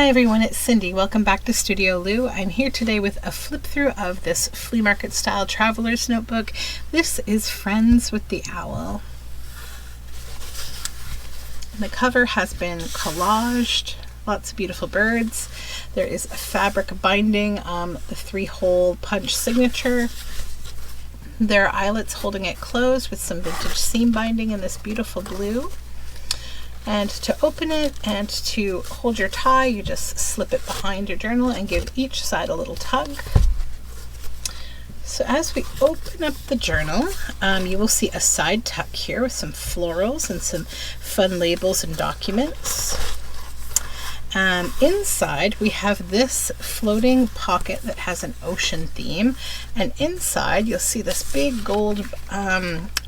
Hi everyone, it's Cindy. Welcome back to Studioloo. I'm here today with a flip through of this flea market style traveler's notebook. This is Friends with the Owl. The cover has been collaged, lots of beautiful birds. There is a fabric binding, the 3-hole punch signature. There are eyelets holding it closed with some vintage seam binding in this beautiful blue. And to open it and to hold your tie, you just slip it behind your journal and give each side a little tug. So as we open up the journal, you will see a side tuck here with some florals and some fun labels and documents. Inside we have this floating pocket that has an ocean theme, and inside you'll see this big gold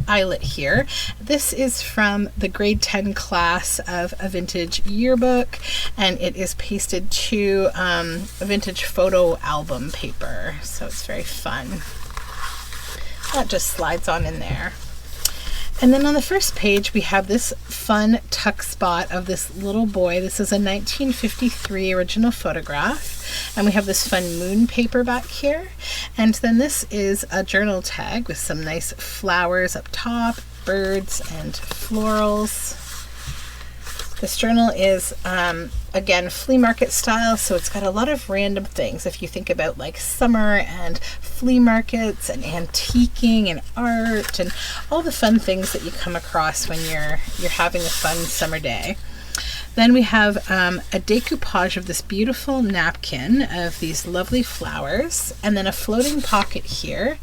eyelet here. This is from the grade 10 class of a vintage yearbook, and it is pasted to a vintage photo album paper, so it's very fun. That just slides on in there. And then on the first page, we have this fun tuck spot of this little boy. This is a 1953 original photograph. And we have this fun moon paper back here. And then this is a journal tag with some nice flowers up top, birds and florals. This journal is, again, flea market style, so it's got a lot of random things. If you think about like summer and flea markets and antiquing and art and all the fun things that you come across when you're having a fun summer day. Then we have a decoupage of this beautiful napkin of these lovely flowers, and then a floating pocket here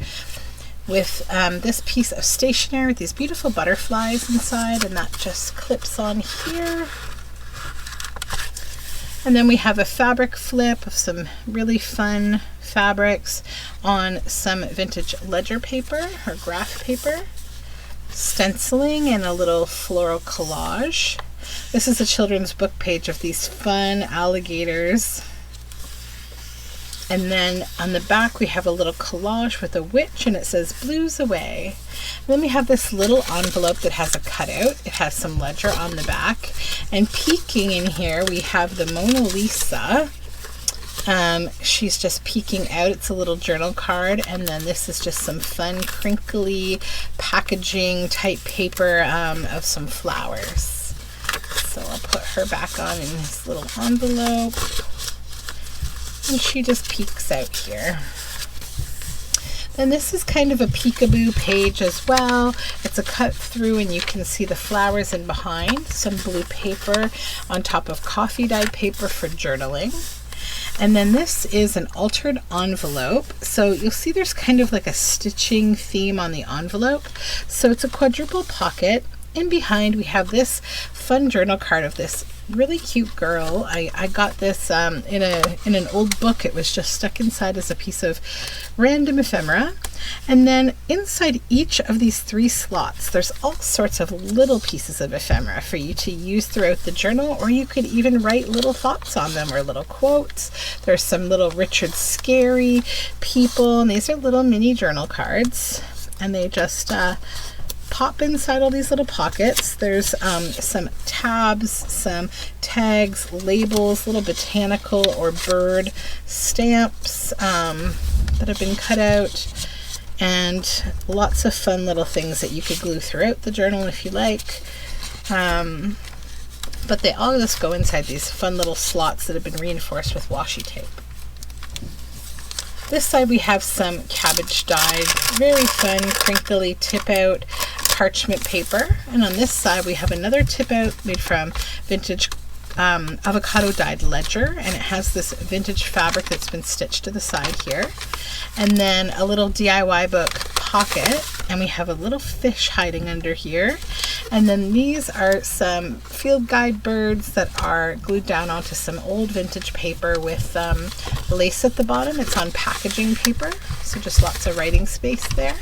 with this piece of stationery with these beautiful butterflies inside, and that just clips on here. And then we have a fabric flip of some really fun fabrics on some vintage ledger paper or graph paper, stenciling, and a little floral collage. This is a children's book page of these fun alligators. And then on the back we have a little collage with a witch, and it says blues away. And then we have this little envelope that has a cutout. It has some ledger on the back. And peeking in here we have the Mona Lisa. She's just peeking out. It's a little journal card. And then this is just some fun crinkly packaging type paper of some flowers. So I'll put her back on in this little envelope. And she just peeks out here. Then this is kind of a peekaboo page as well. It's a cut through and you can see the flowers in behind. Some blue paper on top of coffee dyed paper for journaling. And then this is an altered envelope. So you'll see there's kind of like a stitching theme on the envelope. So it's a quadruple pocket. In behind we have this fun journal card of this really cute girl. I got this in an old book. It was just stuck inside as a piece of random ephemera. And then inside each of these 3 slots there's all sorts of little pieces of ephemera for you to use throughout the journal, or you could even write little thoughts on them or little quotes. There's some little Richard Scarry people, and these are little mini journal cards, and they just pop inside all these little pockets. There's some tabs, some tags, labels, little botanical or bird stamps that have been cut out, and lots of fun little things that you could glue throughout the journal if you like. But they all just go inside these fun little slots that have been reinforced with washi tape. This side we have some cabbage dyed, very fun, crinkly tip out parchment paper, and on this side we have another tip out made from vintage avocado dyed ledger, and it has this vintage fabric that's been stitched to the side here, and then a little DIY book pocket, and we have a little fish hiding under here, and then these are some field guide birds that are glued down onto some old vintage paper with lace at the bottom. It's on packaging paper, so just lots of writing space there.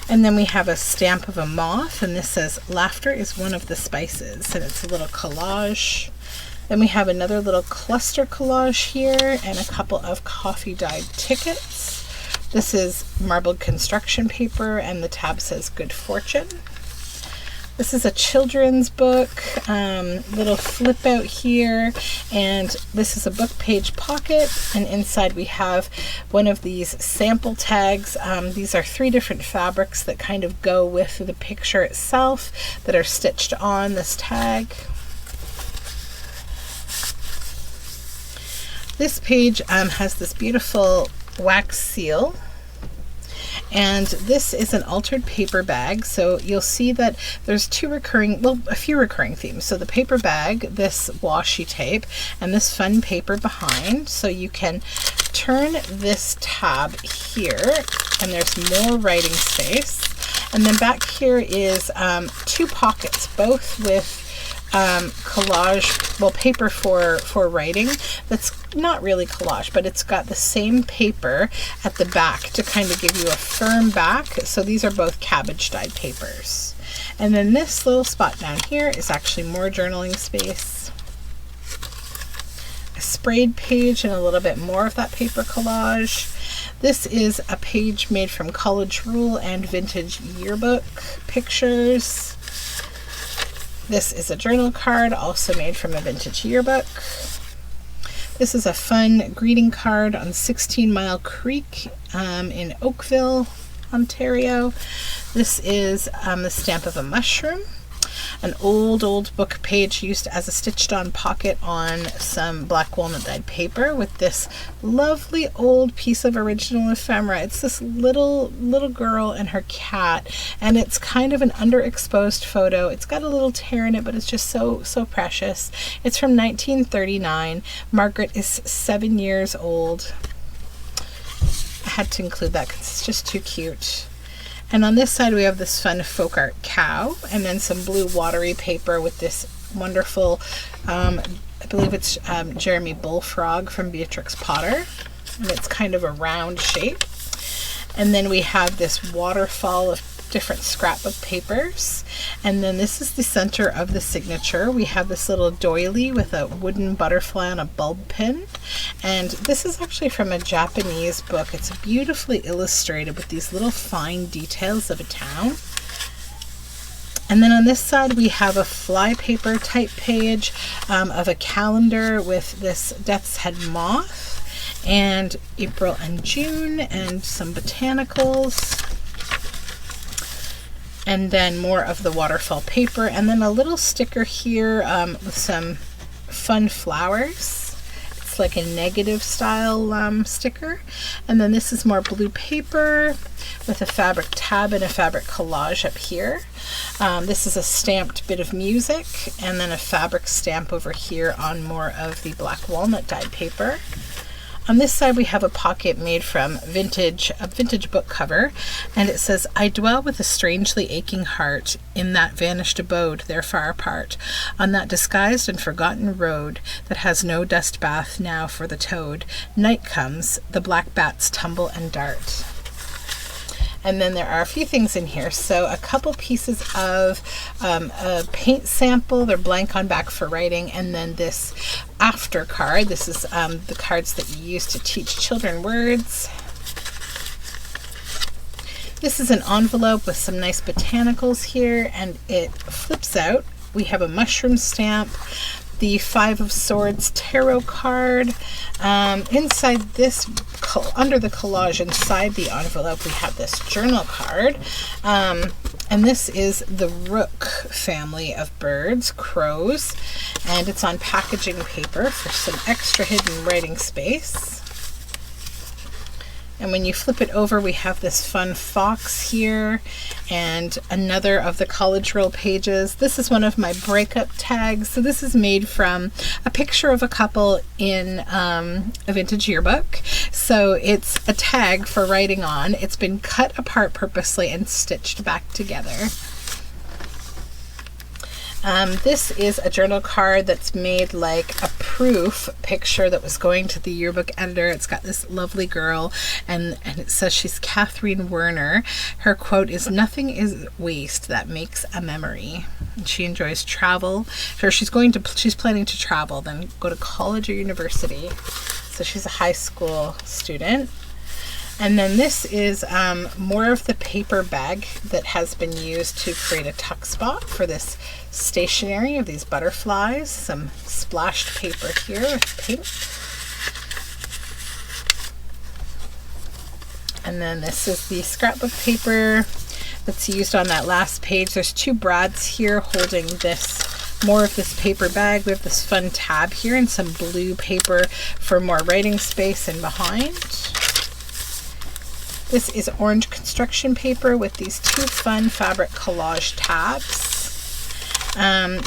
And then we have a stamp of a moth, and this says laughter is one of the spices, and it's a little collage. Then we have another little cluster collage here and a couple of coffee dyed tickets. This is marbled construction paper, and the tab says good fortune. This is a children's book, little flip out here, and this is a book page pocket, and inside we have one of these sample tags. These are 3 different fabrics that kind of go with the picture itself that are stitched on this tag. This page has this beautiful wax seal. And this is an altered paper bag, so you'll see that there's a few recurring themes. So the paper bag, this washi tape, and this fun paper behind. So you can turn this tab here, and there's more writing space. And then back here is 2 pockets, both with collage, paper for writing. That's not really collage, but it's got the same paper at the back to kind of give you a firm back. So these are both cabbage dyed papers. And then this little spot down here is actually more journaling space. A sprayed page and a little bit more of that paper collage. This is a page made from college rule and vintage yearbook pictures. This is a journal card, also made from a vintage yearbook. This is a fun greeting card on 16 Mile Creek in Oakville, Ontario. This is the stamp of a mushroom. An old book page used as a stitched on pocket on some black walnut dyed paper with this lovely old piece of original ephemera. It's this little girl and her cat, and it's kind of an underexposed photo. It's got a little tear in it, but it's just so precious. It's from 1939. Margaret is 7 years old. I had to include that because it's just too cute. And on this side we have this fun folk art cow, and then some blue watery paper with this wonderful, I believe it's Jeremy Bullfrog from Beatrix Potter, and it's kind of a round shape. And then we have this waterfall of different scrapbook papers, and then this is the center of the signature. We have this little doily with a wooden butterfly on a bulb pin, and this is actually from a Japanese book. It's beautifully illustrated with these little fine details of a town. And then on this side we have a fly paper type page of a calendar with this death's head moth and April and June and some botanicals. And then more of the waterfall paper, and then a little sticker here with some fun flowers. It's like a negative style sticker. And then this is more blue paper with a fabric tab and a fabric collage up here. This is a stamped bit of music, and then a fabric stamp over here on more of the black walnut dyed paper. On this side we have a pocket made from a vintage book cover, and it says, "I dwell with a strangely aching heart in that vanished abode there far apart, on that disguised and forgotten road that has no dust bath now for the toad. Night comes, the black bats tumble and dart." And then there are a few things in here. So a couple pieces of a paint sample. They're blank on back for writing. And then this after card. This is the cards that you use to teach children words. This is an envelope with some nice botanicals here, and it flips out. We have a mushroom stamp, the 5 of Swords tarot card. Inside this, under the collage, inside the envelope, we have this journal card. And this is the rook family of birds, crows, and it's on packaging paper for some extra hidden writing space. And when you flip it over, we have this fun fox here and another of the college roll pages. This is one of my breakup tags. So this is made from a picture of a couple in a vintage yearbook. So it's a tag for writing on. It's been cut apart purposely and stitched back together. This is a journal card that's made like a proof picture that was going to the yearbook editor. It's got this lovely girl, and it says she's Catherine Werner. Her quote is, "Nothing is waste that makes a memory." And she enjoys travel. So she's planning to travel, then go to college or university. So she's a high school student. And then this is more of the paper bag that has been used to create a tuck spot for this stationery of these butterflies. Some splashed paper here with pink. And then this is the scrapbook paper that's used on that last page. There's two brads here holding this, more of this paper bag. We have this fun tab here and some blue paper for more writing space and behind. This is orange construction paper with these two fun fabric collage tabs.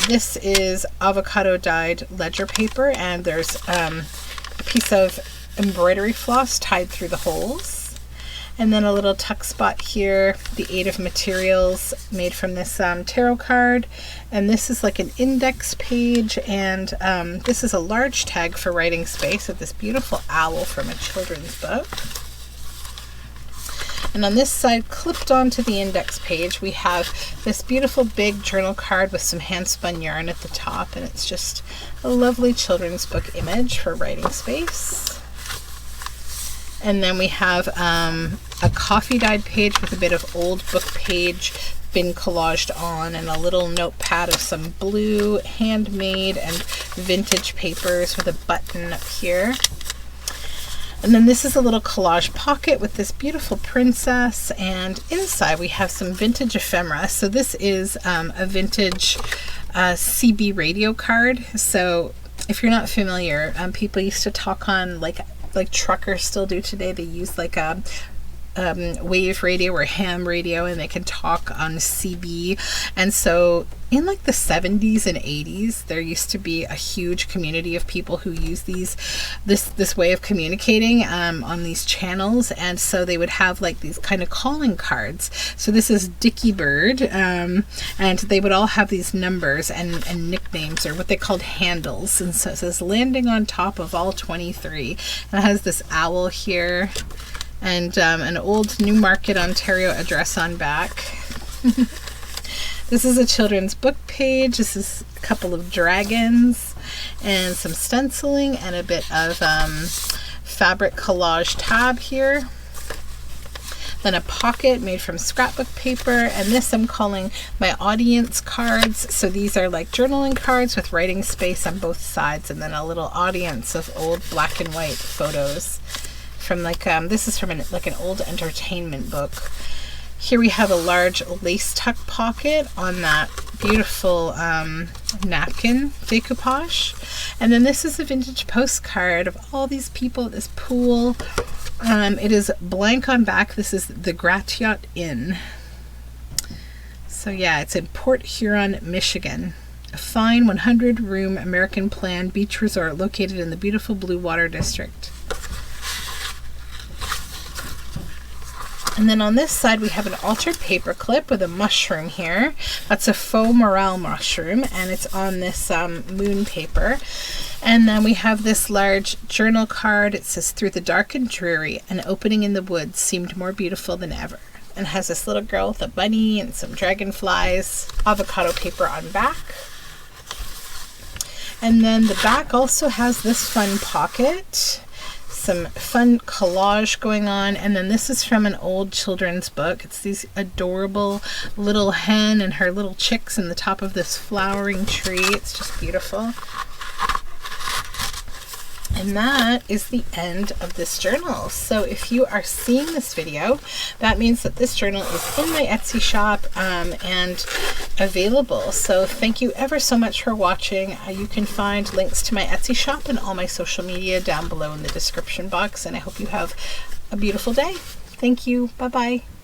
This is avocado dyed ledger paper, and there's a piece of embroidery floss tied through the holes. And then a little tuck spot here, the 8 of materials made from this tarot card. And this is like an index page, and this is a large tag for writing space with this beautiful owl from a children's book. And on this side, clipped onto the index page, we have this beautiful big journal card with some hand spun yarn at the top, and it's just a lovely children's book image for writing space. And then we have a coffee dyed page with a bit of old book page been collaged on, and a little notepad of some blue handmade and vintage papers with a button up here. And then this is a little collage pocket with this beautiful princess, and inside we have some vintage ephemera. So this is a vintage CB radio card. So if you're not familiar, people used to talk on like truckers still do today. They use like a wave radio or ham radio, and they can talk on CB. And so in like the 70s and 80s, there used to be a huge community of people who use this way of communicating on these channels. And so they would have like these kind of calling cards. So this is Dickie Bird, and they would all have these numbers and nicknames, or what they called handles. And so it says landing on top of all 23, and it has this owl here, and an old Newmarket, Ontario address on back. This is a children's book page. This is a couple of dragons and some stenciling and a bit of fabric collage tab here. Then a pocket made from scrapbook paper, and this I'm calling my audience cards. So these are like journaling cards with writing space on both sides, and then a little audience of old black and white photos from like this is from an old entertainment book. Here we have a large lace tuck pocket on that beautiful napkin decoupage. And then this is a vintage postcard of all these people at this pool. It is blank on back. This is the Gratiot Inn. So yeah, it's in Port Huron, Michigan. A fine 100-room American plan beach resort located in the beautiful Blue Water District. And then on this side, we have an altered paper clip with a mushroom here. That's a faux morel mushroom, and it's on this moon paper. And then we have this large journal card. It says, "Through the dark and dreary, an opening in the woods seemed more beautiful than ever." And has this little girl with a bunny and some dragonflies, avocado paper on back. And then the back also has this fun pocket, some fun collage going on. And then this is from an old children's book. It's these adorable little hen and her little chicks in the top of this flowering tree. It's just beautiful. And that is the end of this journal. So if you are seeing this video, that means that this journal is in my Etsy shop and available. So thank you ever so much for watching. You can find links to my Etsy shop and all my social media down below in the description box. And I hope you have a beautiful day. Thank you. Bye-bye.